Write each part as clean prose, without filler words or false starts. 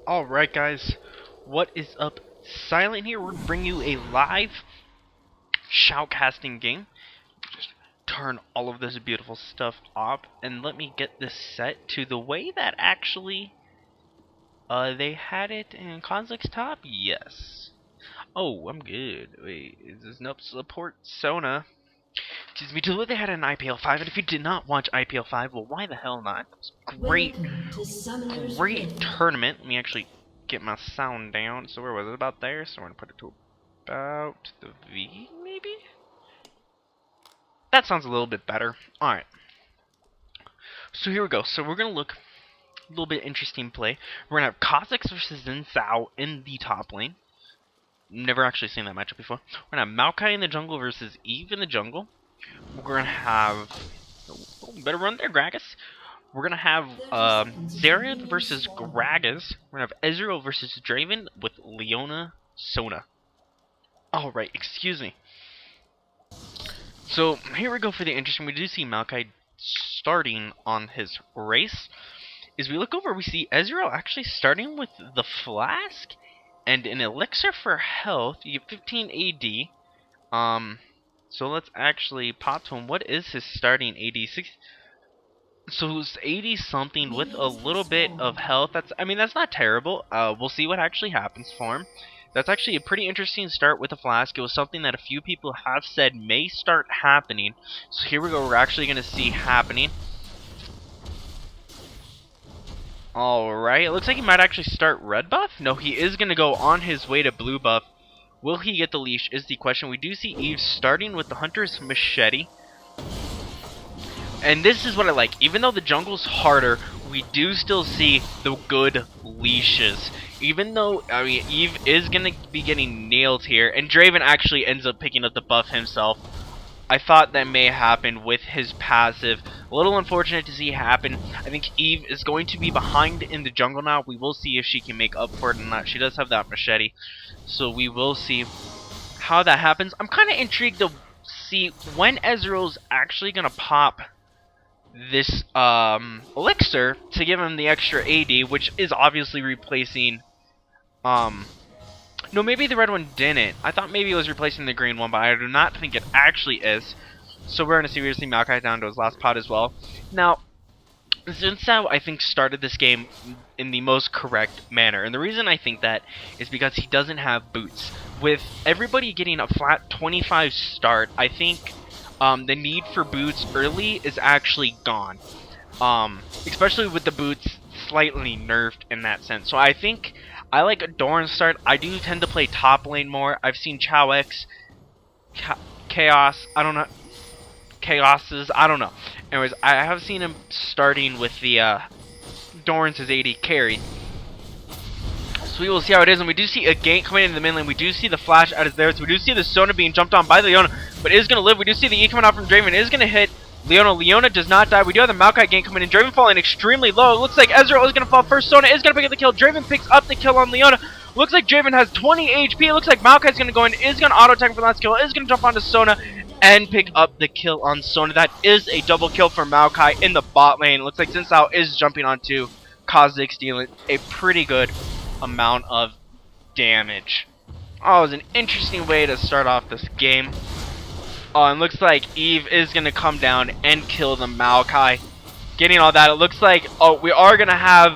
Alright guys, what is up? Silent here. We're bringing you a live shoutcasting game. Just turn all of this beautiful stuff off and let me get this set to the way that actually they had it in Konzik's top? Yes. Oh, I'm good. Wait, is this nope support Sona? Excuse me, to the way they had an IPL 5, and if you did not watch IPL 5, well why the hell not? It was a great tournament. Let me actually get my sound down. So where was it? About there. So we're gonna put it to about the V, maybe? That sounds a little bit better. Alright. So here we go. So we're gonna look a little bit interesting play. We're gonna have Kha'Zix versus Xin Zhao in the top lane. Never actually seen that matchup before. We're gonna have Maokai in the jungle versus Eve in the jungle. We're gonna have better run there, Gragas. We're gonna have Zarian versus Gragas. We're gonna have Ezreal versus Draven with Leona Sona. Alright, excuse me. So here we go for the interesting. We do see Maokai starting on his race. As we look over, we see Ezreal actually starting with the flask and an elixir for health. You get 15 AD. So let's actually pop to him. What is his starting AD? So it's 80 something with a little bit of health. That's not terrible. We'll see what actually happens for him. That's actually a pretty interesting start with a flask. It was something that a few people have said may start happening. So here we go. We're actually going to see happening. Alright, it looks like he might actually start red buff. No, he is going to go on his way to blue buff. Will he get the leash is the question. We do see Eve starting with the Hunter's Machete. And this is what I like. Even though the jungle's harder, we do still see the good leashes. Even though, Eve is going to be getting nailed here. And Draven actually ends up picking up the buff himself. I thought that may happen with his passive. A little unfortunate to see happen. I think Eve is going to be behind in the jungle now. We will see if she can make up for it or not. She does have that machete. So we will see how that happens. I'm kind of intrigued to see when Ezreal's actually going to pop this elixir to give him the extra AD, which is obviously replacing no, maybe the red one didn't. I thought maybe it was replacing the green one, but I do not think it actually is. So we're going to see Maokai down to his last pot as well. Now, Xin Zhao, I think, started this game in the most correct manner. And the reason I think that is because he doesn't have boots. With everybody getting a flat 25 start, I think the need for boots early is actually gone. Especially with the boots slightly nerfed in that sense. So I think I like a Doran start. I do tend to play top lane more. I've seen Chao-X, Chaos, I don't know. Chaoses, I don't know. Anyways, I have seen him starting with the Doran's as AD carry. So we will see how it is, and we do see a gank coming into the mid lane. We do see the flash out of there. So we do see the Sona being jumped on by Leona, but it is going to live. We do see the E coming out from Draven. It is going to hit Leona. Leona does not die. We do have the Maokai gank coming in. Draven falling extremely low. It looks like Ezreal is going to fall first. Sona is going to pick up the kill. Draven picks up the kill on Leona. Looks like Draven has 20 HP. It looks like Maokai is going to go in. Is going to auto attack for the last kill. Is going to jump onto Sona and pick up the kill on Sona. That is a double kill for Maokai in the bot lane. It looks like Xin Zhao is jumping onto Kha'Zix, dealing a pretty good amount of damage. Oh, it was an interesting way to start off this game. Oh, and looks like Eve is going to come down and kill the Maokai. Getting all that, it looks like, oh, we are going to have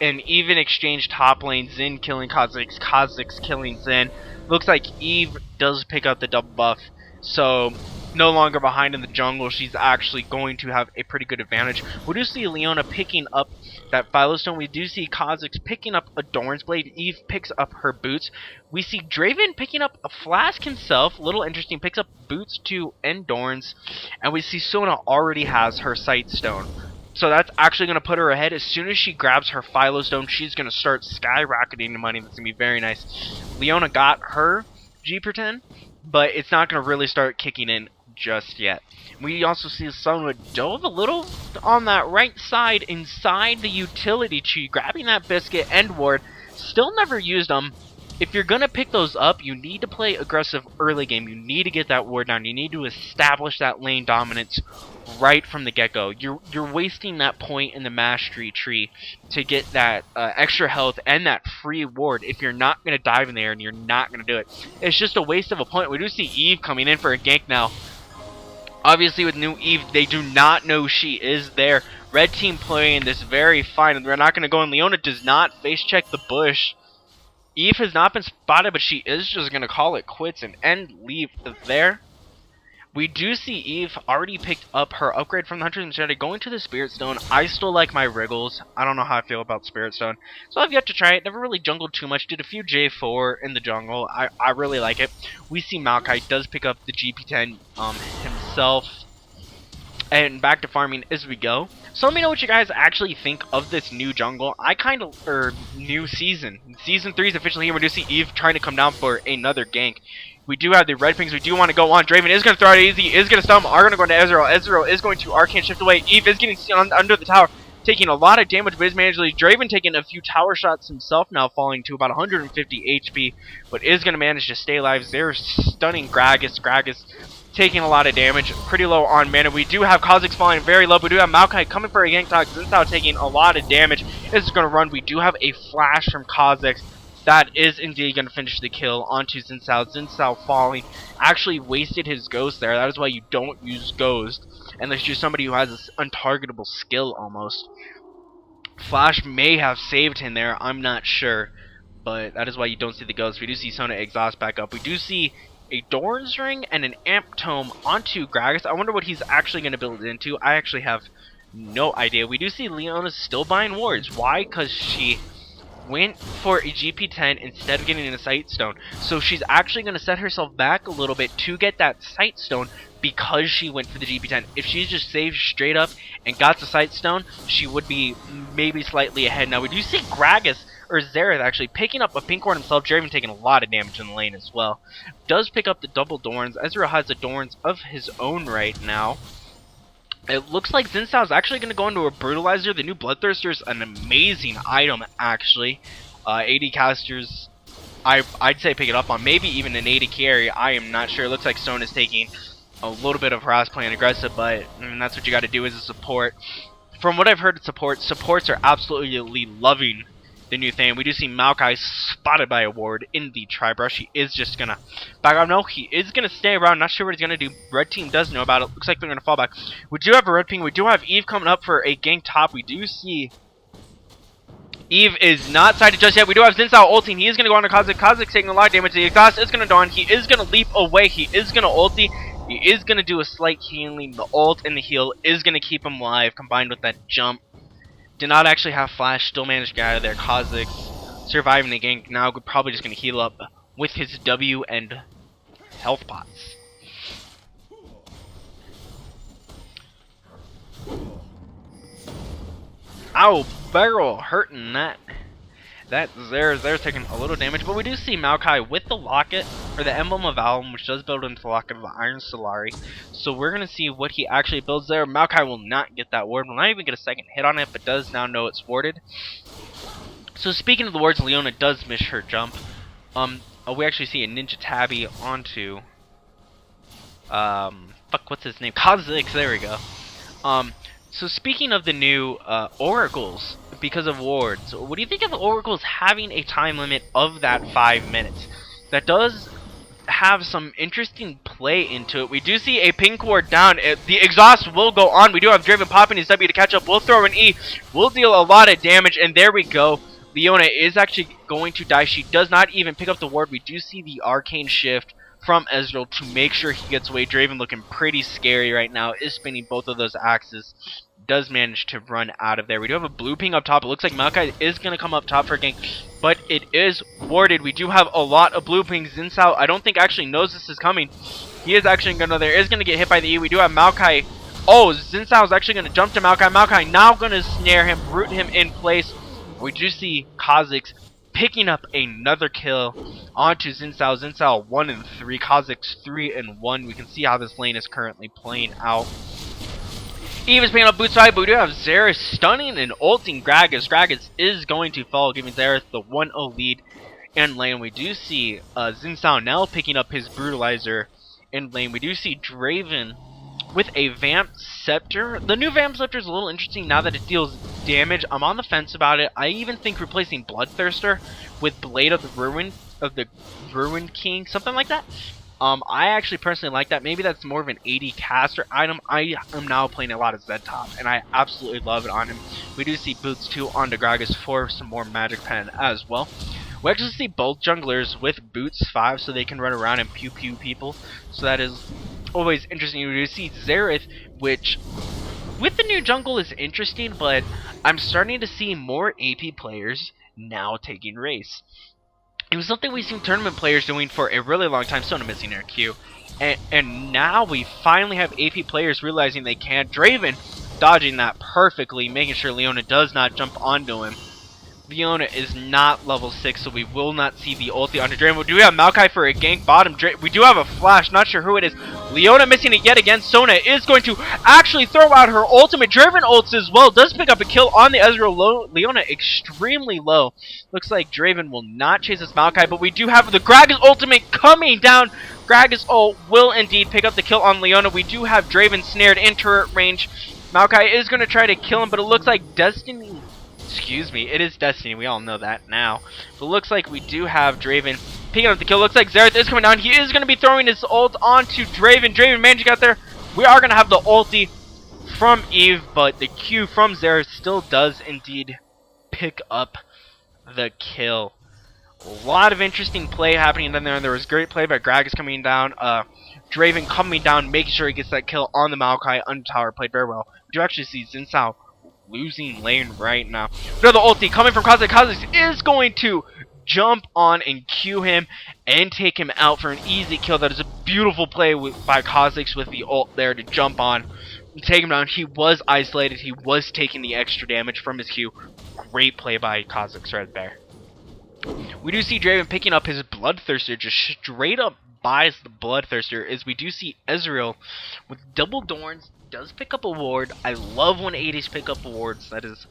an even exchange top lane. Xin killing Kha'Zix, Kha'Zix killing Xin. Looks like Eve does pick up the double buff. So, no longer behind in the jungle. She's actually going to have a pretty good advantage. We do see Leona picking up that Philostone. We do see Kha'Zix picking up a Doran's Blade. Eve picks up her boots. We see Draven picking up a flask himself. Little interesting. Picks up boots too and Doran's. And we see Sona already has her Sightstone. So that's actually going to put her ahead. As soon as she grabs her Philostone, she's going to start skyrocketing the money. That's going to be very nice. Leona got her G10, but it's not going to really start kicking in just yet. We also see Sona dove a little on that right side inside the utility tree, grabbing that biscuit and ward. Still never used them. if you're gonna pick those up, you need to play aggressive early game. You need to get that ward down. You need to establish that lane dominance right from the get-go. You're wasting that point in the mastery tree to get that extra health and that free ward if you're not gonna dive in there and you're not gonna do it. It's just a waste of a point. We do see Eve coming in for a gank now. Obviously, with new Eve, they do not know she is there. Red team playing this very fine, and they're not going to go in. Leona does not face check the bush. Eve has not been spotted, but she is just going to call it quits and end leave there. We do see Eve already picked up her upgrade from the Hunter Enchanted, going to the Spirit Stone. I still like my Wriggles. I don't know how I feel about Spirit Stone, so I've yet to try it. Never really jungled too much. Did a few J4 in the jungle. I really like it. We see Maokai does pick up the GP10 himself. And back to farming as we go. So let me know what you guys actually think of this new jungle. New season. Season 3 is officially here. We do see Eve trying to come down for another gank. We do have the red pings. We do want to go on. Draven is going to throw it easy. Is going to stun. Are going to go into Ezreal. Ezreal is going to Arcane Shift away. Eve is getting under the tower, taking a lot of damage, but is managing. Draven taking a few tower shots himself now, falling to about 150 HP, but is going to manage to stay alive. They're stunning Gragas. Gragas taking a lot of damage, pretty low on mana. We do have Kha'Zix falling very low. We do have Maokai coming for a gank talk. Xin Zhao taking a lot of damage. This is going to run. We do have a flash from Kha'Zix. That is indeed going to finish the kill onto Xin Zhao. Xin Zhao falling. Actually wasted his ghost there. That is why you don't use ghost unless you're somebody who has this untargetable skill almost. Flash may have saved him there. I'm not sure. But that is why you don't see the ghost. We do see Sona exhaust back up. We do see a Doran's Ring and an Amp Tome onto Gragas. I wonder what he's actually going to build it into. I actually have no idea. We do see Leona still buying wards. Why? Because she went for a GP10 instead of getting a Sight Stone. So she's actually going to set herself back a little bit to get that Sight Stone because she went for the GP10. If she's just saved straight up and got the Sight Stone, she would be maybe slightly ahead. Now we do see Gragas, or Xerath actually, picking up a pink ward himself. Draven taking a lot of damage in the lane as well. Does pick up the double Dorns. Ezreal has the Dorns of his own right now. It looks like Xin Zhao is actually going to go into a Brutalizer. The new Bloodthirster is an amazing item, actually. AD casters, I'd say pick it up on. Maybe even an AD carry. I am not sure. It looks like Stone is taking a little bit of harass playing aggressive, but that's what you got to do as a support. From what I've heard of supports are absolutely loving the new thing. We do see Maokai spotted by a ward in the Tribrush. He is just gonna back up. No, he is gonna stay around. Not sure what he's gonna do. Red team does know about it. Looks like they're gonna fall back. We do have a red ping. We do have Eve coming up for a gank top. We do see Eve is not sighted just yet. We do have Xin Zhao ulting. He is gonna go on to Kha'Zix. Kha'Zix taking a lot of damage. The exhaust is gonna dawn. He is gonna leap away. He is gonna ulti. He is gonna do a slight healing. The ult and the heal is gonna keep him alive, combined with that jump. Did not actually have flash, still managed to get out of there. Kha'Zix surviving the gank. Now probably just going to heal up with his W and health pots. Ow, barrel hurting that. There's taking a little damage, but we do see Maokai with the locket, or the Emblem of Alum, which does build into the locket of the Iron Solari. So we're going to see what he actually builds there. Maokai will not get that ward, will not even get a second hit on it, but does now know it's warded. So speaking of the wards, Leona does miss her jump. We actually see a Ninja Tabby onto, what's his name? Kha'Zix, there we go. So speaking of the new oracles, because of wards, what do you think of the oracles having a time limit of that 5 minutes? That does have some interesting play into it. We do see a pink ward down. The exhaust will go on. We do have Draven popping his W to catch up. We'll throw an E. We'll deal a lot of damage, and there we go. Leona is actually going to die. She does not even pick up the ward. We do see the Arcane Shift from Ezreal to make sure he gets away. Draven looking pretty scary right now, is spinning both of those axes. Does manage to run out of there. We do have a blue ping up top. It looks like Maokai is going to come up top for a gank, but it is warded. We do have a lot of blue pings. Xin Zhao, I don't think actually knows this is coming. He is actually going to know there is going to get hit by the E. We do have Maokai. Oh, Xin Zhao is actually going to jump to Maokai. Maokai now going to snare him, root him in place. We do see Kha'Zix picking up another kill onto Xin Zhao. Xin Zhao 1 and 3, Kha'Zix 3 and 1. We can see how this lane is currently playing out. Eve is picking up boot side, but we do have Xerath stunning and ulting Gragas. Gragas is going to fall, giving Xerath the 1-0 lead in lane. We do see Xin Zhao now picking up his Brutalizer in lane. We do see Draven with a Vamp Scepter. The new Vamp Scepter is a little interesting now that it deals damage. I'm on the fence about it. I even think replacing Bloodthirster with Blade of the Ruined King, something like that. I actually personally like that. Maybe that's more of an AD caster item. I am now playing a lot of Z-Top, and I absolutely love it on him. We do see boots too on Gragas for some more magic pen as well. We actually see both junglers with boots 5 so they can run around and pew pew people. So that is always interesting. We do see Xerath, which with the new jungle is interesting, but I'm starting to see more AP players now taking race. It was something we've seen tournament players doing for a really long time. Sona missing their Q. And now we finally have AP players realizing they can. Draven dodging that perfectly, making sure Leona does not jump onto him. Leona is not level 6, so we will not see the ulti onto Draven. We do have Maokai for a gank bottom. We do have a flash, not sure who it is. Leona missing it yet again. Sona is going to actually throw out her ultimate. Draven ults as well. Does pick up a kill on the Ezreal. Leona extremely low. Looks like Draven will not chase this Maokai, but we do have the Gragas ultimate coming down. Gragas ult will indeed pick up the kill on Leona. We do have Draven snared in turret range. Maokai is going to try to kill him, but it looks like Destiny... Excuse me, it is Destiny, we all know that now. But it looks like we do have Draven picking up the kill. Looks like Xerath is coming down. He is going to be throwing his ult onto Draven. Draven managed to get there. We are going to have the ulti from Eve, but the Q from Xerath still does indeed pick up the kill. A lot of interesting play happening in there, and there was great play by Gragas coming down. Draven coming down, making sure he gets that kill on the Maokai. Under tower, played very well. We do actually see Xin Zhao losing lane right now. Another ulti coming from Kha'Zix. Kha'Zix is going to jump on and Q him and take him out for an easy kill. That is a beautiful play by Kha'Zix with the ult there to jump on and take him down. He was isolated. He was taking the extra damage from his Q. Great play by Kha'Zix right there. We do see Draven picking up his Bloodthirster, just straight up buys the Bloodthirster, as we do see Ezreal with double Dorns. Does pick up a ward. I love when 80s pick up wards. That is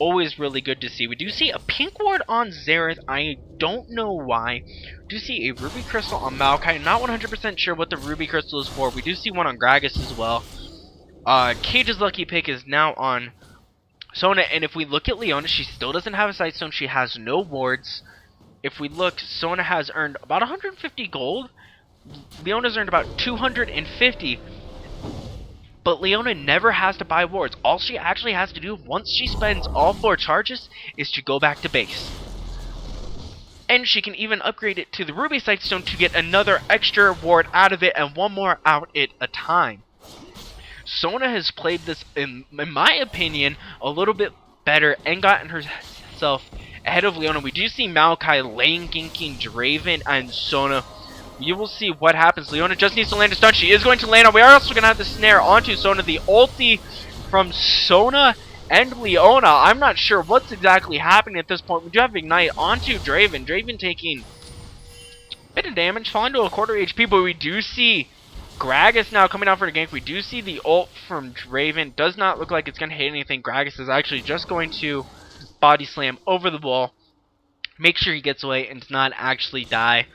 always really good to see. We do see a pink ward on Xerath. I don't know why. We do see a Ruby Crystal on Maokai. Not 100% sure what the Ruby Crystal is for. We do see one on Gragas as well. Cage's lucky pick is now on Sona. And if we look at Leona, she still doesn't have a Sightstone. She has no wards. If we look, Sona has earned about 150 gold. Leona's earned about 250. But Leona never has to buy wards. All she actually has to do once she spends all 4 charges is to go back to base. And she can even upgrade it to the Ruby Sightstone to get another extra ward out of it and one more out at a time. Sona has played this, in my opinion, a little bit better and gotten herself ahead of Leona. We do see Maokai lane ganking Draven and Sona. You will see what happens. Leona just needs to land a stun. She is going to land on. We are also going to have the snare onto Sona. The ulti from Sona and Leona. I'm not sure what's exactly happening at this point. We do have Ignite onto Draven. Draven taking a bit of damage, falling to a quarter HP, but we do see Gragas now coming out for the gank. We do see the ult from Draven. Does not look like it's going to hit anything. Gragas is actually just going to body slam over the wall. Make sure he gets away and does not actually die.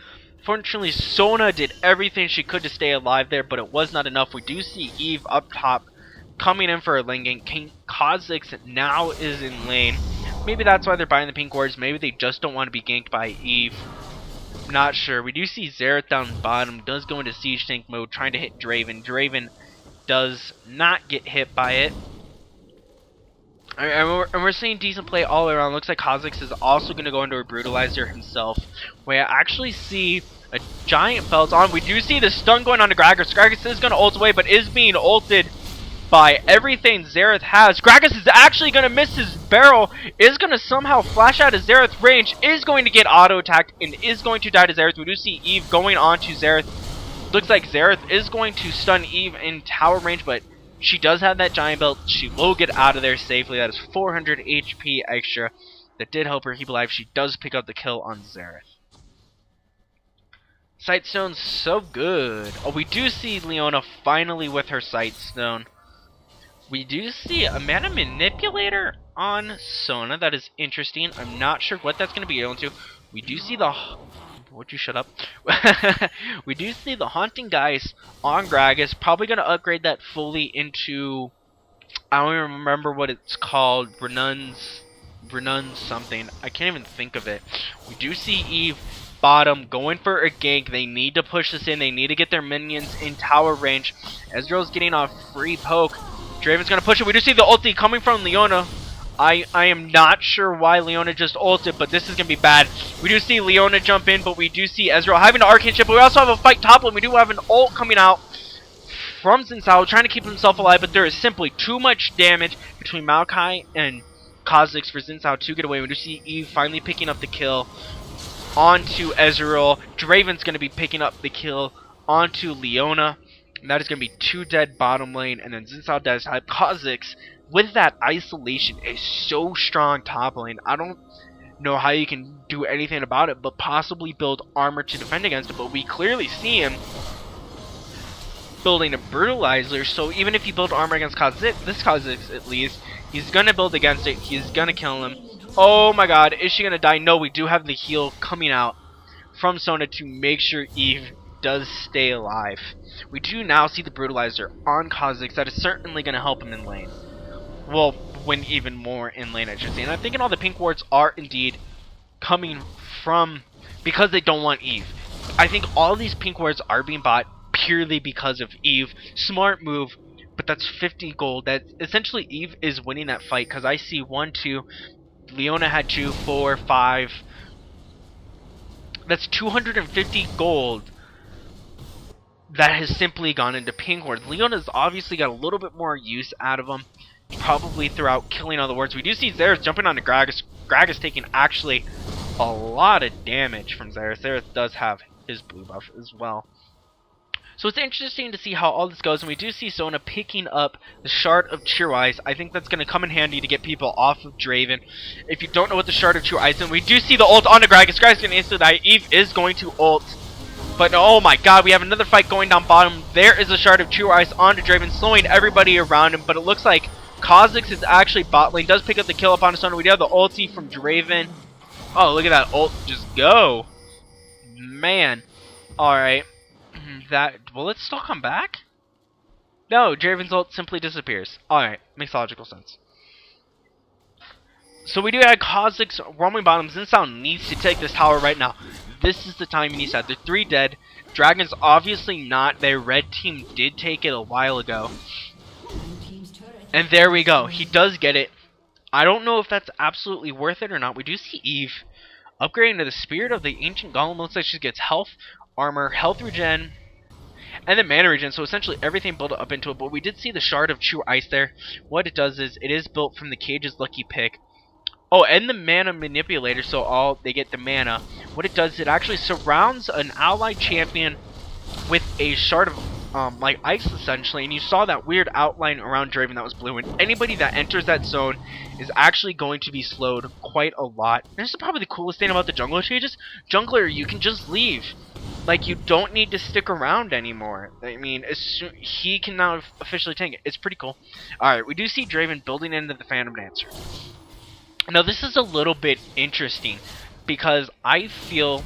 Fortunately, Sona did everything she could to stay alive there, but it was not enough. We do see Eve up top coming in for a lane gank. King Kha'Zix now is in lane. Maybe that's why they're buying the pink wards. Maybe they just don't want to be ganked by Eve. Not sure. We do see Xerath down bottom. Does go into siege tank mode, trying to hit Draven. Draven does not get hit by it. And we're seeing decent play all around. Looks like Kha'Zix is also going to go into a Brutalizer himself. We actually see a giant belt on. We do see the stun going on to Gragas. Gragas is going to ult away, but is being ulted by everything Xerath has. Gragas is actually going to miss his barrel. Is going to somehow flash out of Xerath's range. Is going to get auto-attacked and is going to die to Xerath. We do see Eve going on to Xerath. Looks like Xerath is going to stun Eve in tower range, but she does have that giant belt. She will get out of there safely. That is 400 HP extra. That did help her keep alive. She does pick up the kill on Xerath. Sightstone's so good. Oh, we do see Leona finally with her Sightstone. We do see a Mana Manipulator on Sona. That is interesting. I'm not sure what that's going to be able to. We do see the... Would you shut up? We do see the Haunting Geist on Gragas. Probably going to upgrade that fully into... I don't even remember what it's called. Renun's something. I can't even think of it. We do see Eve bottom going for a gank. They need to push this in. They need to get their minions in tower range. Ezreal's getting a free poke. Draven's going to push it. We do see the ulti coming from Leona. I am not sure why Leona just ulted, but this is going to be bad. We do see Leona jump in, but we do see Ezreal having an arcane chip, but we also have a fight top lane. We do have an ult coming out from Xin Zhao, trying to keep himself alive, but there is simply too much damage between Maokai and Kha'Zix for Xin Zhao to get away. We do see Eve finally picking up the kill onto Ezreal. Draven's going to be picking up the kill onto Leona. And that is going to be 2 dead bottom lane, and then Xin Zhao does have Kha'Zix. With that isolation is so strong top lane. I don't know how you can do anything about it, but possibly build armor to defend against it. But we clearly see him building a brutalizer. So even if you build armor against Kha'Zix, this Kha'Zix at least, he's gonna build against it. He's gonna kill him. Oh my God, is she gonna die? No, we do have the heal coming out from Sona to make sure Eve does stay alive. We do now see the brutalizer on Kha'Zix. That is certainly gonna help him in lane. Well, win even more in lane, I should say. And I'm thinking all the pink wards are indeed coming from because they don't want Eve. I think all these pink wards are being bought purely because of Eve. Smart move, but that's 50 gold. That essentially Eve is winning that fight because I see 1, 2. Leona had 2, 4, 5. That's 250 gold that has simply gone into pink wards. Leona's obviously got a little bit more use out of them. Probably throughout killing all the wards. We do see Xerath jumping onto Gragas. Gragas taking actually a lot of damage from Xerath. Xerath does have his blue buff as well. So it's interesting to see how all this goes. And we do see Sona picking up the Shard of True Ice. I think that's going to come in handy to get people off of Draven. If you don't know what the Shard of True Ice is, we do see the ult onto Gragas. Gragas going to instantly die. Eve is going to ult. But oh my God, we have another fight going down bottom. There is a Shard of True Ice onto Draven, slowing everybody around him. But it looks like Kha'Zix is actually bot lane. Does pick up the kill upon Sona. We do have the ulti from Draven. Oh, look at that ult just go. Man. Alright. Will it still come back? No, Draven's ult simply disappears. Alright, makes logical sense. So we do have Kha'Zix roaming bottom. Xin Zhao needs to take this tower right now. This is the time he needs that. They're 3 dead. Dragon's obviously not. Their red team did take it a while ago. And there we go. He does get it. I don't know if that's absolutely worth it or not. We do see Eve upgrading to the Spirit of the Ancient Golem. Looks like she gets health, armor, health regen, and then mana regen. So essentially everything built up into it. But we did see the Shard of True Ice there. What it does is it is built from the Cage's Lucky Pick. Oh, and the mana manipulator. So they get the mana. What it does is it actually surrounds an allied champion with a Shard of like ice essentially, and you saw that weird outline around Draven that was blue, and anybody that enters that zone is actually going to be slowed quite a lot. And this is probably the coolest thing about the jungler changes. Jungler, you can just leave. Like, you don't need to stick around anymore. I mean, he can now officially tank it. It's pretty cool. Alright, we do see Draven building into the Phantom Dancer. Now, this is a little bit interesting because I feel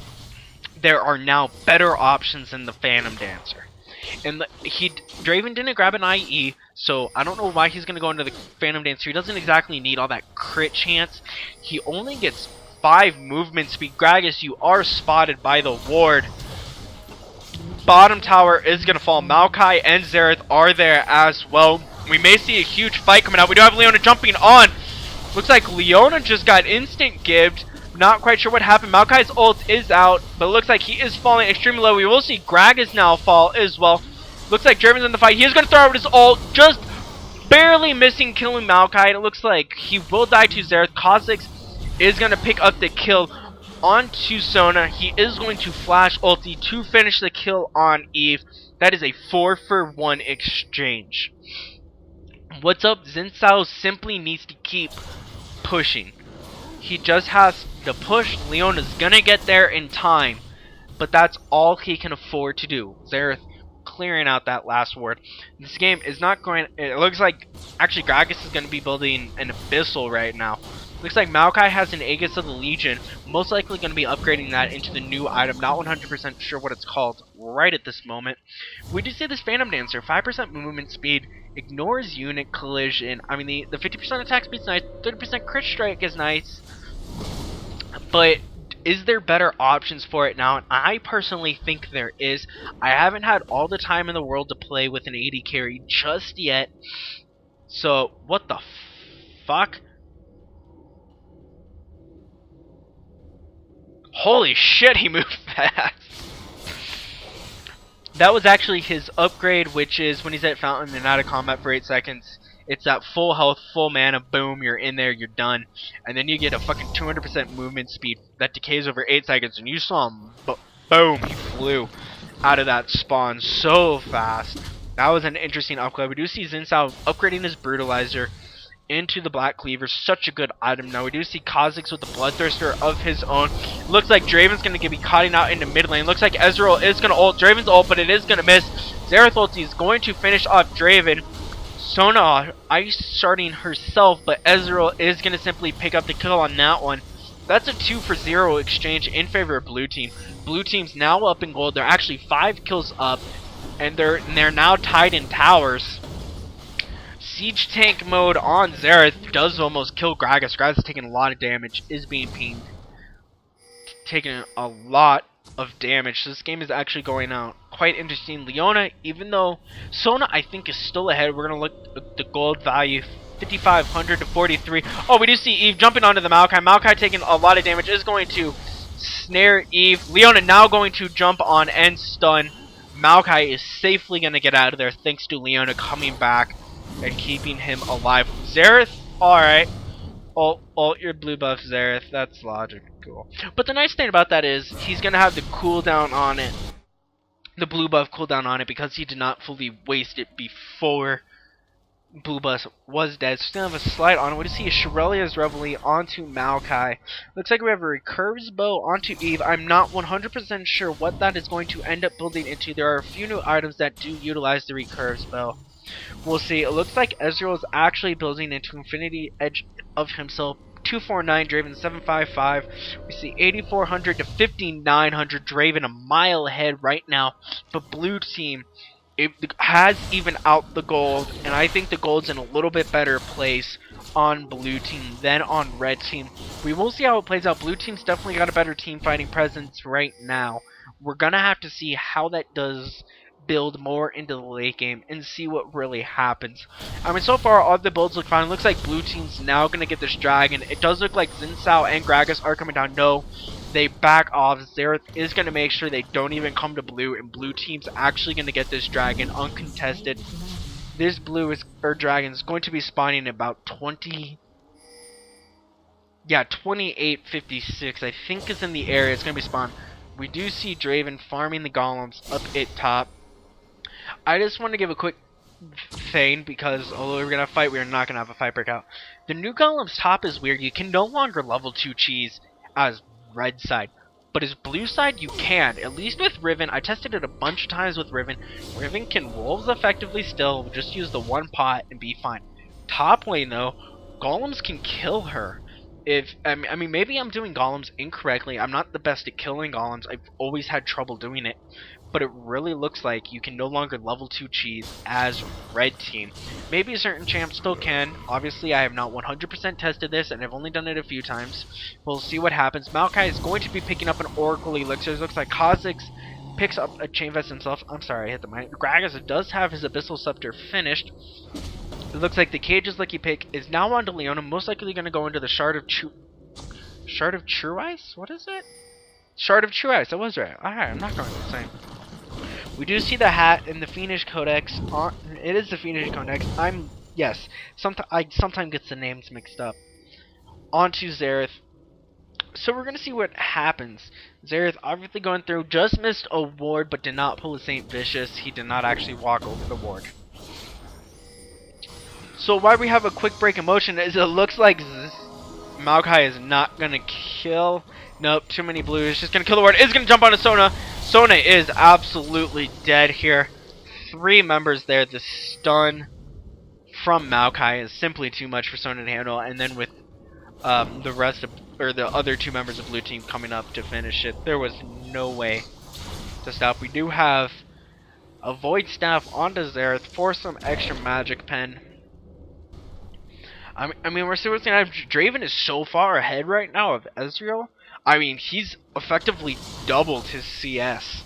there are now better options than the Phantom Dancer. And Draven didn't grab an IE, so I don't know why he's going to go into the Phantom Dancer. He doesn't exactly need all that crit chance. He only gets 5 movement speed. Gragas, you are spotted by the ward. Bottom tower is going to fall. Maokai and Xerath are there as well. We may see a huge fight coming out. We do have Leona jumping on. Looks like Leona just got instant gibbed. Not quite sure what happened. Maokai's ult is out, but it looks like he is falling extremely low. We will see Gragas now fall as well. Looks like Draven's in the fight. He is going to throw out his ult, just barely missing killing Maokai. It looks like he will die to Xerath. Kha'Zix is going to pick up the kill onto Sona. He is going to flash ulti to finish the kill on Eve. That is a 4-for-1 exchange. What's up? Xin Zhao simply needs to keep pushing. He just has to push. Leona's gonna get there in time, but that's all he can afford to do. Xerath clearing out that last ward. This game is not going. It looks like actually Gragas is going to be building an Abyssal right now. Looks like Maokai has an Aegis of the Legion. Most likely going to be upgrading that into the new item. Not 100% sure what it's called right at this moment. We do see this Phantom Dancer. 5% movement speed. Ignores unit collision. I mean, the 50% attack speed is nice. 30% crit strike is nice. But is there better options for it now? And I personally think there is. I haven't had all the time in the world to play with an AD carry just yet. So, what the fuck? Holy shit, he moved fast. That was actually his upgrade, which is when he's at Fountain and out of combat for 8 seconds. It's that full health, full mana, boom, you're in there, you're done. And then you get a fucking 200% movement speed that decays over 8 seconds, and you saw him, boom, he flew out of that spawn so fast. That was an interesting upgrade. We do see Xin Zhao upgrading his Brutalizer into the Black Cleaver, such a good item. Now we do see Kha'Zix with the Bloodthirster of his own. Looks like Draven's going to be cutting out into mid lane. Looks like Ezreal is going to ult Draven's ult, but it is going to miss. Xerath ulti is going to finish off Draven. Sona ice starting herself, but Ezreal is going to simply pick up the kill on that one. That's a 2-for-0 exchange in favor of blue team. Blue team's now up in gold. They're actually 5 kills up, and they're now tied in towers. Siege tank mode on Xerath does almost kill Gragas. Gragas is taking a lot of damage, is being pinged. Taking a lot of damage. So this game is actually going out quite interesting. Leona, even though Sona I think is still ahead, we're going to look at the gold value. 5,500 to 43. Oh, we do see Eve jumping onto the Maokai. Maokai taking a lot of damage, is going to snare Eve. Leona now going to jump on and stun. Maokai is safely going to get out of there thanks to Leona coming back and keeping him alive. Xerath, alright. Ult your blue buff, Xerath. That's logical. But the nice thing about that is he's going to have the cooldown on it. The blue buff cooldown on it because he did not fully waste it before blue buff was dead. So still have a slight on it. We just see a Shurelya's Reveille onto Maokai. Looks like we have a Recurve's Bow onto Eve. I'm not 100% sure what that is going to end up building into. There are a few new items that do utilize the Recurve's Bow. We'll see. It looks like Ezreal is actually building into Infinity Edge of himself. 249, Draven 755. We see 8,400 to 5,900. Draven a mile ahead right now. But blue team, it has even out the gold, and I think the gold's in a little bit better place on blue team than on red team. We will see how it plays out. Blue team's definitely got a better team fighting presence right now. We're gonna have to see how that does build more into the late game and see what really happens. I mean, so far all the builds look fine. It looks like blue team's now gonna get this dragon. It does look like Xin Zhao and Gragas are coming down. No, they back off. Xerath is gonna make sure they don't even come to blue, and blue team's actually gonna get this dragon uncontested. This dragon is going to be spawning about 2856 I think is in the area. It's gonna be spawned. We do see Draven farming the golems up at top. I just want to give a quick thing because although we're gonna fight, we're not gonna have a fight break out. The new golem's top is weird. You can no longer level 2 cheese as red side, but as blue side you can. At least with Riven, I tested it a bunch of times with Riven. Riven can wolves effectively still. Just use the one pot and be fine. Top lane though, golems can kill her. I mean, maybe I'm doing golems incorrectly. I'm not the best at killing golems. I've always had trouble doing it. But it really looks like you can no longer level 2 cheese as red team. Maybe certain champs still can. Obviously, I have not 100% tested this, and I've only done it a few times. We'll see what happens. Maokai is going to be picking up an Oracle Elixir. It looks like Kha'Zix picks up a Chain Vest himself. I'm sorry, I hit the mic. Gragas does have his Abyssal Scepter finished. It looks like the Cage's lucky pick is now on to Leona. Most likely going to go into the Shard of True Ice? What is it? Shard of True Ice. I was right. Alright, I'm not going insane. We do see the hat in the Fiendish Codex. It is the Fiendish Codex. I sometimes get the names mixed up. Onto Xerath. So we're going to see what happens. Xerath obviously going through. Just missed a ward, but did not pull a Saint Vicious. He did not actually walk over the ward. So why we have a quick break in motion is it looks like Maokai is not going to kill. Nope, too many blues. Just going to kill the ward. Is going to jump onto Sona. Sona is absolutely dead here. 3 members there. The stun from Maokai is simply too much for Sona to handle. And then with the rest of, or the other two members of blue team coming up to finish it. There was no way to stop. We do have a Void Staff onto Xerath for some extra magic pen. I mean, we're seriously not. Draven is so far ahead right now of Ezreal. I mean, he's effectively doubled his CS,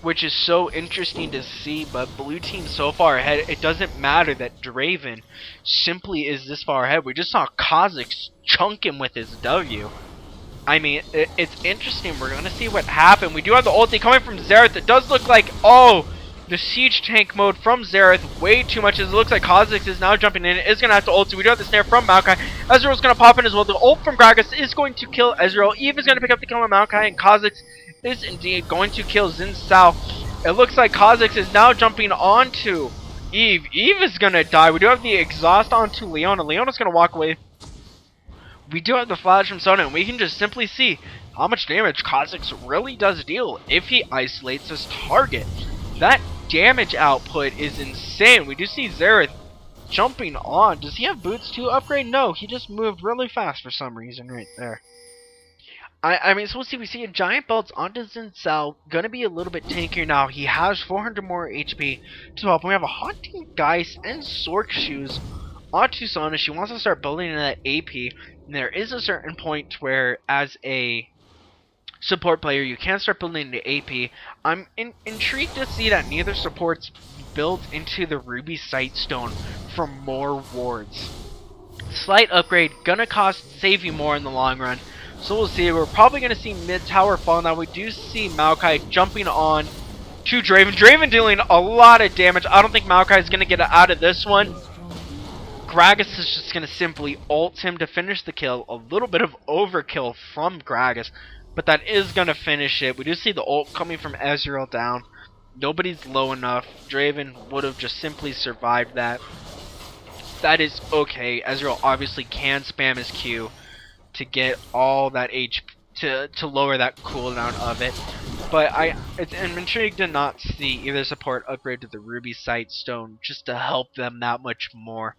which is so interesting to see. But blue team so far ahead, it doesn't matter that Draven simply is this far ahead. We just saw Kha'Zix chunk him with his W. I mean, it's interesting. We're gonna see what happened. We do have the ulti coming from Xerath. It does look like, oh, the siege tank mode from Xerath, way too much. It looks like Kha'Zix is now jumping in. It is going to have to ult. We do have the snare from Maokai. Ezreal's going to pop in as well. The ult from Gragas is going to kill Ezreal. Eve is going to pick up the kill on Maokai, and Kha'Zix is indeed going to kill Xin Zhao. It looks like Kha'Zix is now jumping onto Eve. Eve is going to die. We do have the exhaust onto Leona. Leona's going to walk away. We do have the flash from Sona, and we can just simply see how much damage Kha'Zix really does deal if he isolates his target. That damage output is insane. We do see Xerath jumping on. Does he have boots to upgrade? No, he just moved really fast for some reason right there. I mean, so we'll see. We see a giant belt onto Xin Zhao. Gonna be a little bit tankier now. He has 400 more HP to help. We have a Haunting Geist and Sork Shoes onto Sona. She wants to start building in that AP. And there is a certain point where, as a support player, you can start building the AP. I'm intrigued to see that neither supports built into the Ruby Sightstone for more wards. Slight upgrade, gonna save you more in the long run. So we'll see. We're probably gonna see mid tower fall. Now we do see Maokai jumping on to Draven. Draven dealing a lot of damage. I don't think Maokai is gonna get out of this one. Gragas is just gonna simply ult him to finish the kill. A little bit of overkill from Gragas, but that is going to finish it. We do see the ult coming from Ezreal down. Nobody's low enough. Draven would have just simply survived that. That is okay. Ezreal obviously can spam his Q to get all that HP, to lower that cooldown of it. But I'm intrigued to not see either support upgrade to the Ruby Sightstone just to help them that much more.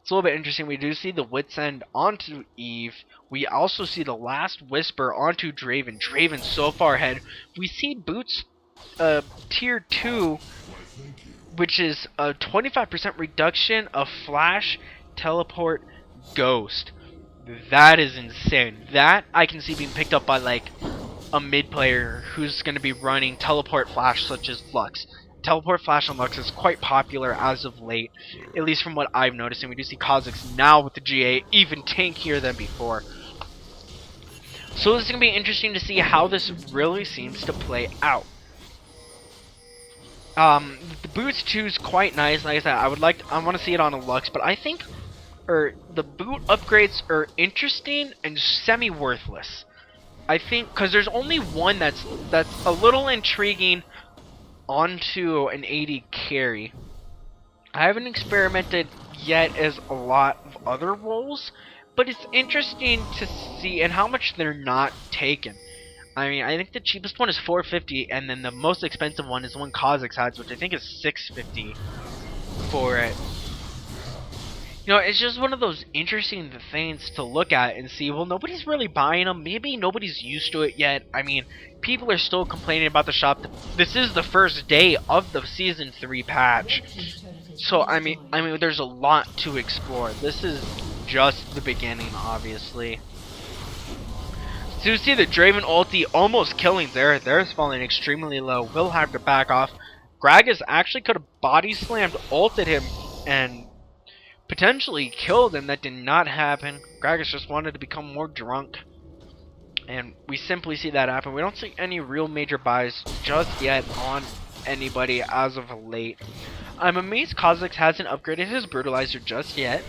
It's a little bit interesting. We do see the Wit's End onto Eve. We also see the Last Whisper onto Draven. Draven so far ahead. We see Boots tier 2, which is a 25% reduction of Flash, Teleport, Ghost. That is insane. That I can see being picked up by like a mid player who's going to be running Teleport Flash such as Lux. Teleport Flash on Lux is quite popular as of late, at least from what I've noticed, and we do see Kha'Zix now with the GA even tankier than before. So this is going to be interesting to see how this really seems to play out. The boots too is quite nice. Like I said, I want to see it on a Lux, but I think the boot upgrades are interesting and semi-worthless. I think because there's only one that's a little intriguing onto an AD carry. I haven't experimented yet as a lot of other roles, but it's interesting to see and how much they're not taken. I mean, I think the cheapest one is 450, and then the most expensive one is the one Kha'Zix has, which I think is 650 for it. You know, it's just one of those interesting things to look at and see, well, nobody's really buying them. Maybe nobody's used to it yet. I mean, people are still complaining about the shop. This is the first day of the Season 3 patch. So, I mean, there's a lot to explore. This is just the beginning, obviously. So you see the Draven ulti almost killing Xerath. Xerath's falling extremely low. Will have to back off. Gragas actually could have body slammed, ulted him, and potentially killed him. That did not happen. Gragas just wanted to become more drunk. And we simply see that happen. We don't see any real major buys just yet on anybody as of late. I'm amazed Kha'Zix hasn't upgraded his Brutalizer just yet.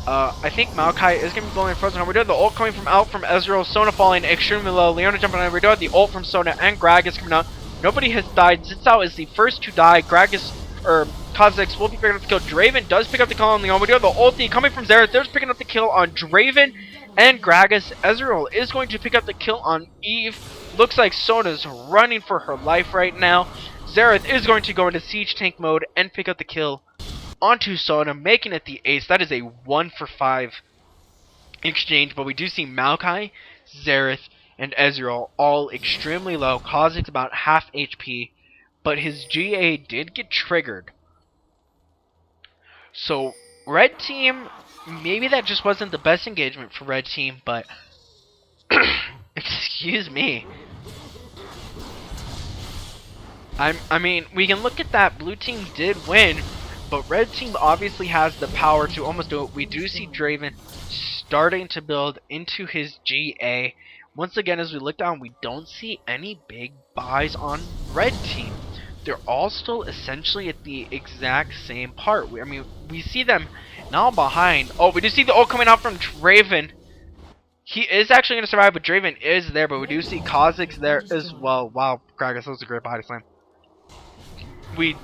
I think Maokai is going to be going Frozen. We do have the ult coming out from Ezreal. Sona falling extremely low. Leona jumping on. We do have the ult from Sona and Gragas coming out. Nobody has died. Xin Zhao is the first to die. Kha'Zix will be picking up the kill. Draven does pick up the kill on Leon. We do have the ulti coming from Xerath. There's picking up the kill on Draven and Gragas. Ezreal is going to pick up the kill on Eve. Looks like Sona's running for her life right now. Xerath is going to go into Siege Tank mode and pick up the kill onto Sona, making it the ace. That is a 1 for 5 exchange, but we do see Maokai, Xerath, and Ezreal all extremely low. Kha'Zix about half HP, but his GA did get triggered. So red team, maybe that just wasn't the best engagement for red team, but excuse me. I mean, we can look at that. Blue team did win, but red team obviously has the power to almost do it. We do see Draven starting to build into his GA. Once again, as we look down, we don't see any big buys on red team. They're all still essentially at the exact same part. I mean, we see them now behind. Oh, we do see the ult coming out from Draven. He is actually going to survive, but Draven is there. But we do see Kha'Zix there as well. Wow, Gragas, that was a great body slam. We're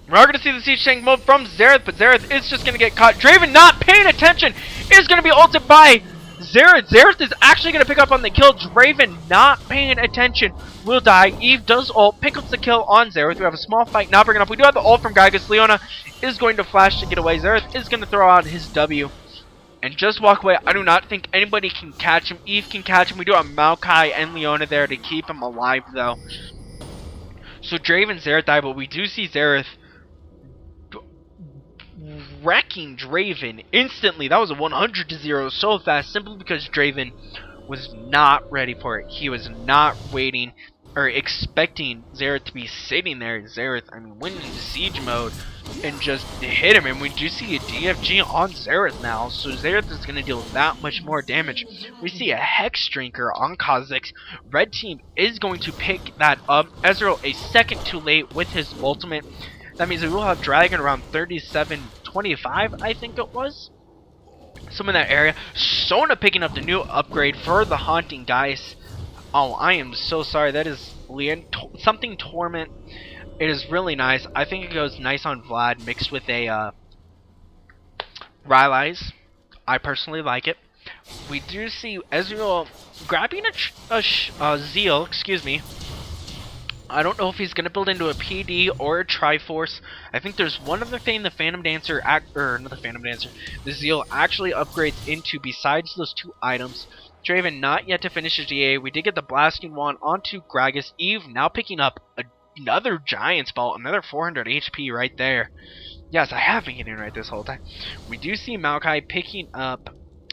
going to see the siege tank mode from Xerath, but Xerath is just going to get caught. Draven not paying attention is going to be ulted by Xerath. Xerath is actually going to pick up on the kill. Draven not paying attention will die. Eve does ult, pick up the kill on Xerath. We have a small fight now bringing up. We do have the ult from Gragas. Leona is going to flash to get away. Xerath is going to throw out his W and just walk away. I do not think anybody can catch him. Eve can catch him. We do have Maokai and Leona there to keep him alive, though. So Draven, Xerath die, but we do see Xerath wrecking Draven instantly. That was a 100-0 so fast, simply because Draven was not ready for it. He was not waiting or expecting Xerath to be sitting there. Xerath, I mean, went into siege mode and just hit him, and we do see a DFG on Xerath now, so Xerath is going to deal that much more damage. We see a Hex Drinker on Kha'Zix. Red team is going to pick that up. Ezreal a second too late with his ultimate. That means we will have Dragon around 37-25, I think it was. Some in that area. Sona picking up the new upgrade for the Haunting Geist. Oh, I am so sorry. That is something Torment. It is really nice. I think it goes nice on Vlad mixed with a Rylai's. I personally like it. We do see Ezreal grabbing a Zeal, excuse me. I don't know if he's going to build into a PD or a Triforce. I think there's one other thing the Phantom Dancer, the Zeal actually upgrades into besides those two items. Draven not yet to finish his GA. We did get the Blasting Wand onto Gragas. Eve now picking up another Giant's Bolt, another 400 HP right there. Yes, I have been getting it right this whole time. We do see Maokai picking up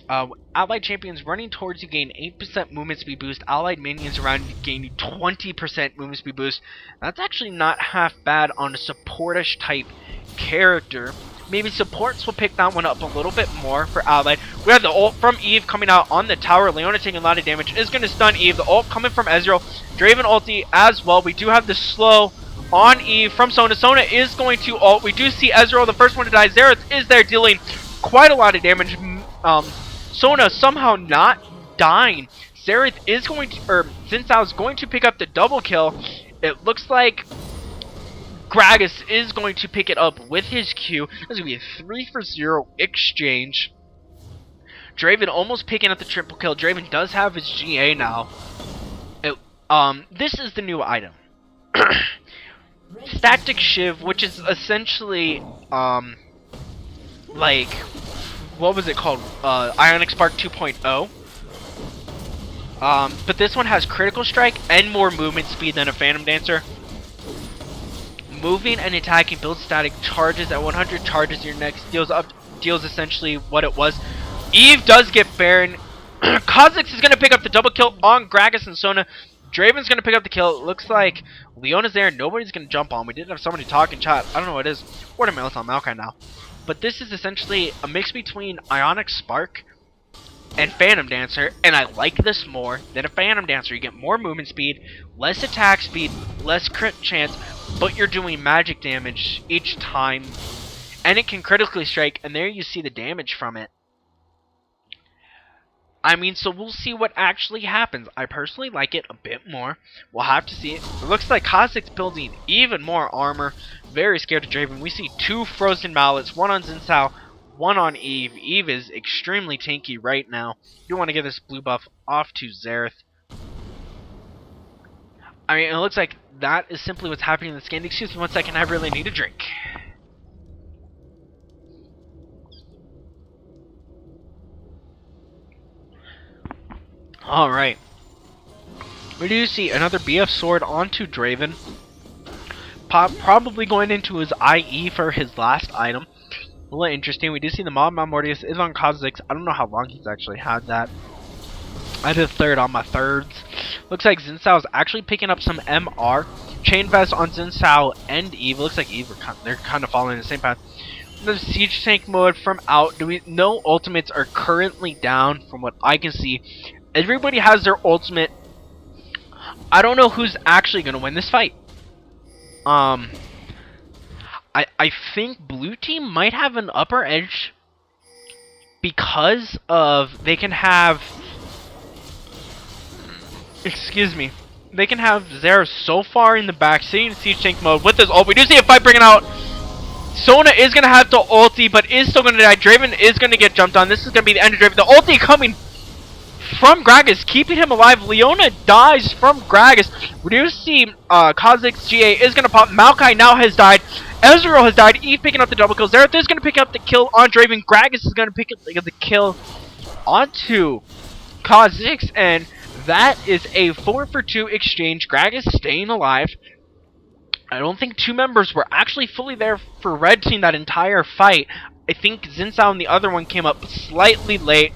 allied champions running towards you gain 8% movement speed boost. Allied minions around you gain 20% movement speed boost. That's actually not half bad on a supportish type character. Maybe supports will pick that one up a little bit more for allied. We have the ult from Eve coming out on the tower. Leona taking a lot of damage is going to stun Eve. The ult coming from Ezreal. Draven ulti as well. We do have the slow on Eve from Sona. Sona is going to ult. We do see Ezreal, the first one to die. Xerath is there dealing quite a lot of damage. Sona somehow not dying. Xerath is going to, Xin Zhao is going to pick up the double kill. It looks like Gragas is going to pick it up with his Q. There's going to be a 3-for-0 exchange. Draven almost picking up the triple kill. Draven does have his GA now. This is the new item. Static Shiv, which is essentially, like, what was it called? Ionic Spark 2.0. But this one has critical strike and more movement speed than a Phantom Dancer. Moving and attacking builds static charges at 100 charges your next deals essentially what it was. Eve does get Baron. Kha'Zix is gonna pick up the double kill on Gragas and Sona. Draven's gonna pick up the kill. It looks like Leona's there. Nobody's gonna jump on. We did have somebody talk in chat. I don't know what it is. Watermelon's on Maokai now. But this is essentially a mix between Ionic Spark and Phantom Dancer, and I like this more than a Phantom Dancer. You get more movement speed, less attack speed, less crit chance, but you're doing magic damage each time, and it can critically strike, and there you see the damage from it. I mean, so we'll see what actually happens. I personally like it a bit more. We'll have to see it. It looks like Kha'Zix building even more armor. Very scared of Draven. We see 2 Frozen Mallets, one on Xin Zhao, one on Eve. Eve is extremely tanky right now. You want to get this blue buff off to Xerath. I mean, it looks like that is simply what's happening in this game. Excuse me one second, I really need a drink. Alright. We do see another BF sword onto Draven. Probably going into his IE for his last item. A little interesting. We do see the Mob Mortius is on Kha'Zix. I don't know how long he's actually had that. I did third on my thirds. Looks like Xin Zhao is actually picking up some MR. Chain Vest on Xin Zhao and Eve. Looks like Eve, they're kind of following the same path. The Siege Tank mode from out. No ultimates are currently down from what I can see. Everybody has their ultimate. I don't know who's actually going to win this fight. I think blue team might have an upper edge because of they can have, excuse me, they can have Xerath so far in the back sitting in Siege Tank mode with his ult. We do see a fight breaking out. Sona is going to have to ulti, but is still going to die. Draven is going to get jumped on. This is going to be the end of Draven. The ulti coming from Gragas, keeping him alive. Leona dies from Gragas. We do see Kha'Zix GA is going to pop. Maokai now has died. Ezreal has died. Eve picking up the double kill. Xerath is going to pick up the kill on Draven. Gragas is going to pick up the kill onto Kha'Zix. And that is a 4-for-2 exchange. Gragas staying alive. I don't think two members were actually fully there for red team that entire fight. I think Xin Zhao and the other one came up slightly late.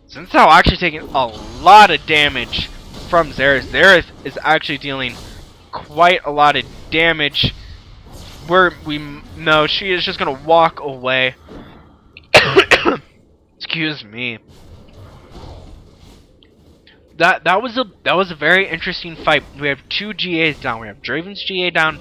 Xin Zhao actually taking a lot of damage from Xerath. Xerath is actually dealing quite a lot of damage. No, she is just gonna walk away. Excuse me. That was a very interesting fight. We have two GAs down. We have Draven's GA down.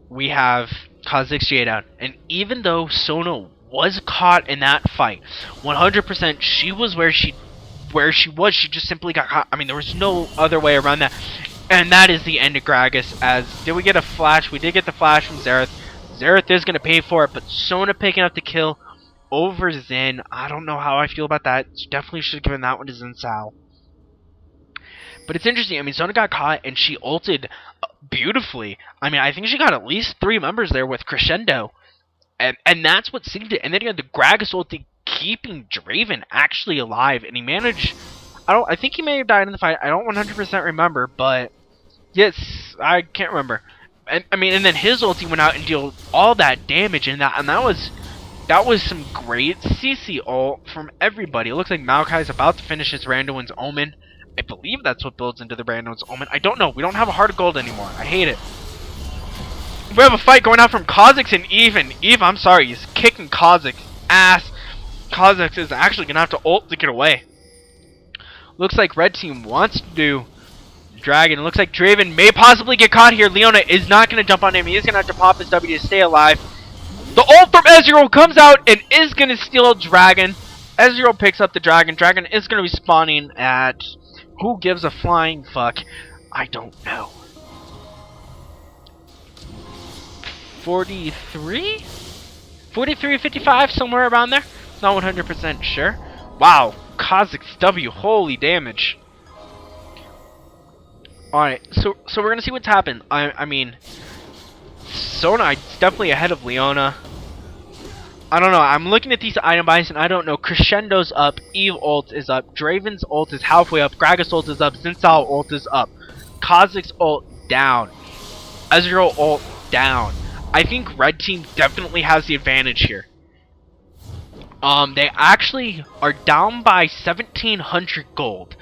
We have Kha'Zix GA down. And even though Sona was caught in that fight, 100% she was where she was. She just simply got caught. I mean, there was no other way around that. And that is the end of Gragas. Did we get a flash? We did get the flash from Xerath. Xerath is gonna pay for it, but Sona picking up the kill over Zen. I don't know how I feel about that. Definitely should have given that one to Xin Zhao. But it's interesting. I mean, Sona got caught and she ulted beautifully. I mean, I think she got at least 3 members there with Crescendo. And that's what saved it. And then you had the Gragas ulti keeping Draven actually alive. And he managed... I think he may have died in the fight. I don't 100% remember. But yes, I can't remember. And I mean, and then his ulti went out and dealt all that damage. And that was some great CC ult from everybody. It looks like Maokai is about to finish his Randuin's Omen. I believe that's what builds into the Randuin's Omen. I don't know. We don't have a Heart of Gold anymore. I hate it. We have a fight going out from Kha'Zix and Eve. And Eve, I'm sorry, he's kicking Kha'Zix ass. Kha'Zix is actually going to have to ult to get away. Looks like red team wants to do Dragon. It looks like Draven may possibly get caught here. Leona is not going to jump on him. He is going to have to pop his W to stay alive. The ult from Ezreal comes out and is going to steal Dragon. Ezreal picks up the Dragon. Dragon is going to be spawning at... Who gives a flying fuck? I don't know. 43? 43, 55, somewhere around there. Not 100% sure. Wow, Kha'Zix W, holy damage. Alright, so we're going to see what's happened. I mean... Sona is definitely ahead of Leona. I don't know. I'm looking at these item buys and I don't know. Crescendo's up. Eve ult is up. Draven's ult is halfway up. Gragas ult is up. Xin Zhao ult is up. Kha'Zix ult down. Ezreal ult down. I think red team definitely has the advantage here. They actually are down by 1,700 gold.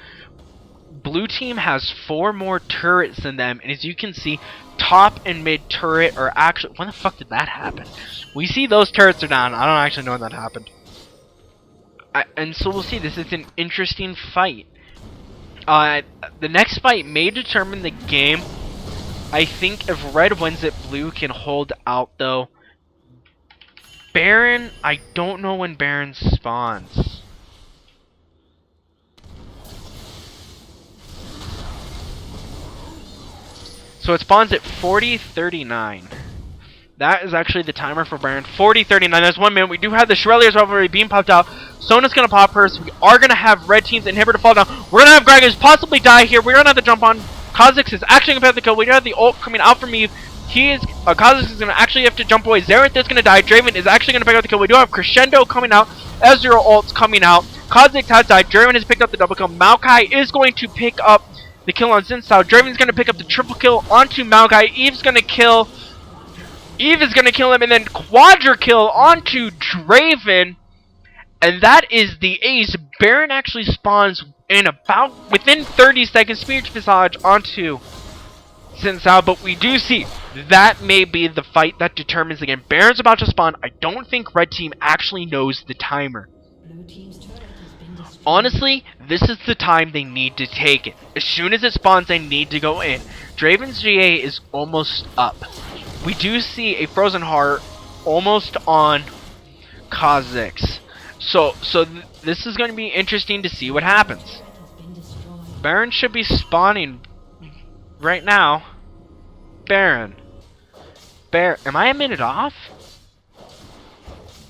Blue team has 4 more turrets than them, and as you can see, top and mid turret are actually... When the fuck did that happen? We see those turrets are down. I don't actually know when that happened. And so we'll see. This is an interesting fight. The next fight may determine the game. I think if red wins it, blue can hold out, though. Baron, I don't know when Baron spawns. So it spawns at 40:39. That is actually the timer for Baron. 40:39. There's 1 minute. We do have the Shurelier's Rivalry being popped out. Sona's going to pop her. So we are going to have red team's inhibitor fall down. We're going to have Gragas possibly die here. We're going to have to jump on. Kha'Zix is actually going to have the kill. We do have the ult coming out from Eve. Kha'Zix is going to actually have to jump away. Xerath is going to die. Draven is actually going to pick up the kill. We do have Crescendo coming out. Ezreal ult's coming out. Kha'Zix has died. Draven has picked up the double kill. Maokai is going to pick up the kill on Xin Zhao. Draven's going to pick up the triple kill onto Maokai. Eve's going to kill. Eve is going to kill him, and then quadra kill onto Draven. And that is the ace. Baron actually spawns in about within 30 seconds. Speech Visage onto Xin Zhao, but we do see that may be the fight that determines again. Baron's about to spawn. I don't think Red Team actually knows the timer. Honestly, this is the time they need to take it. As soon as it spawns, they need to go in. Draven's GA is almost up. We do see a Frozen Heart almost on Kha'Zix. So this is going to be interesting to see what happens. Baron should be spawning right now. Baron. Am I a minute off?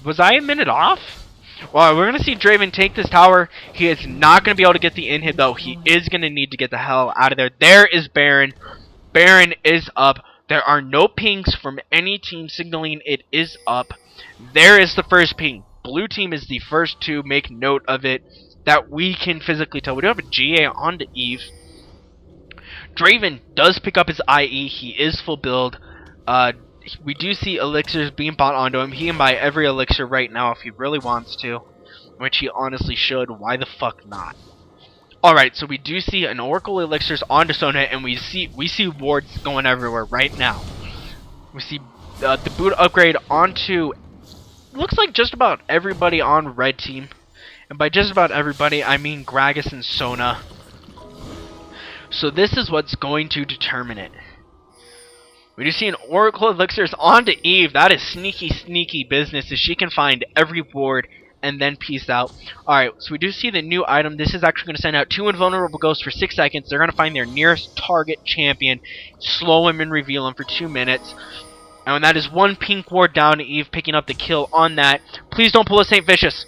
Was I a minute off? Well, we're going to see Draven take this tower. He is not going to be able to get the in-hit, though. He is going to need to get the hell out of there. There is Baron. Baron is up. There are no pings from any team signaling it is up. There is the first ping. Blue team is the first to make note of it that we can physically tell. We do have a GA onto Eve. Draven does pick up his IE. He is full build. We do see elixirs being bought onto him. He can buy every elixir right now if he really wants to, which he honestly should. Why the fuck not? Alright, so we do see an Oracle elixirs onto Sona, and we see wards going everywhere right now. We see the boot upgrade onto, looks like just about everybody on Red Team. And by just about everybody, I mean Gragas and Sona. So this is what's going to determine it. We do see an Oracle elixirs onto Eve. That is sneaky, sneaky business, as she can find every ward and then peace out. Alright, so we do see the new item. This is actually going to send out 2 invulnerable ghosts for 6 seconds. They're going to find their nearest target champion, slow him and reveal him for 2 minutes. And when that is 1 pink ward down to Eve, picking up the kill on that. Please don't pull a St. Vicious.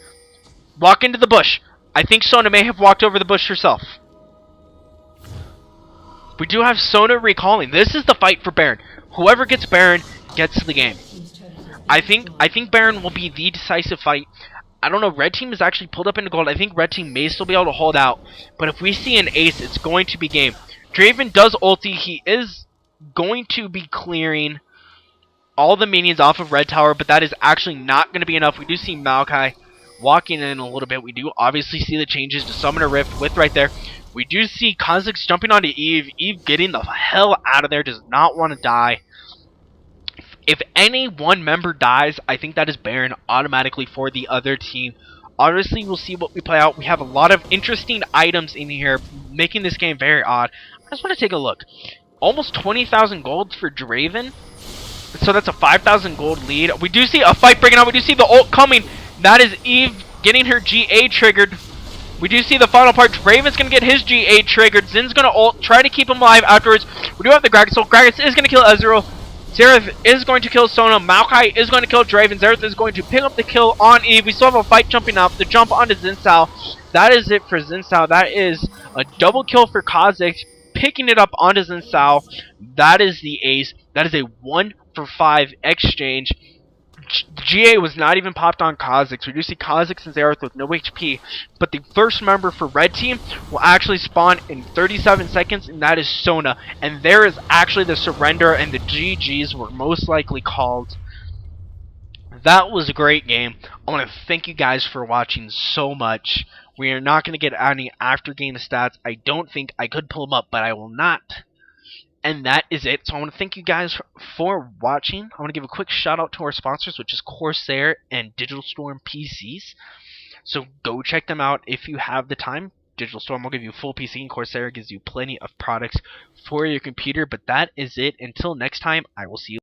Walk into the bush. I think Sona may have walked over the bush herself. We do have Sona recalling. This is the fight for Baron. Whoever gets Baron gets the game. I think Baron will be the decisive fight. I don't know, Red Team is actually pulled up into gold. I think Red Team may still be able to hold out. But if we see an ace, it's going to be game. Draven does ulti. He is going to be clearing all the minions off of Red Tower, but that is actually not going to be enough. We do see Maokai walking in a little bit. We do obviously see the changes to Summoner Rift with right there. We do see Kha'Zix jumping onto Eve. Eve getting the hell out of there. Does not want to die. If any one member dies, I think that is Baron automatically for the other team. Obviously, we'll see what we play out. We have a lot of interesting items in here, making this game very odd. I just want to take a look. Almost 20,000 golds for Draven. So that's a 5,000 gold lead. We do see a fight breaking out. We do see the ult coming. That is Eve getting her GA triggered. We do see the final part. Draven's going to get his GA triggered. Zin's going to ult, try to keep him alive afterwards. We do have the Gragas. So Gragas is going to kill Ezreal. Xerath is going to kill Sona. Maokai is going to kill Draven. Xerath is going to pick up the kill on Eve. We still have a fight jumping up. The jump onto Xin Zhao. That is it for Xin Zhao. That is a double kill for Kha'Zix. Picking it up onto Xin Zhao. That is the ace. That is a 1-for-5 exchange. GA was not even popped on Kha'Zix. We do see Kha'Zix and Xerath with no HP, but the first member for Red Team will actually spawn in 37 seconds, and that is Sona. And there is actually the surrender, and the GGs were most likely called. That was a great game. I want to thank you guys for watching so much. We are not going to get any after game stats. I don't think I could pull them up, but I will not. And that is it. So I want to thank you guys for watching. I want to give a quick shout out to our sponsors, which is Corsair and Digital Storm PCs. So go check them out if you have the time. Digital Storm will give you a full PC, and Corsair gives you plenty of products for your computer. But that is it. Until next time, I will see you.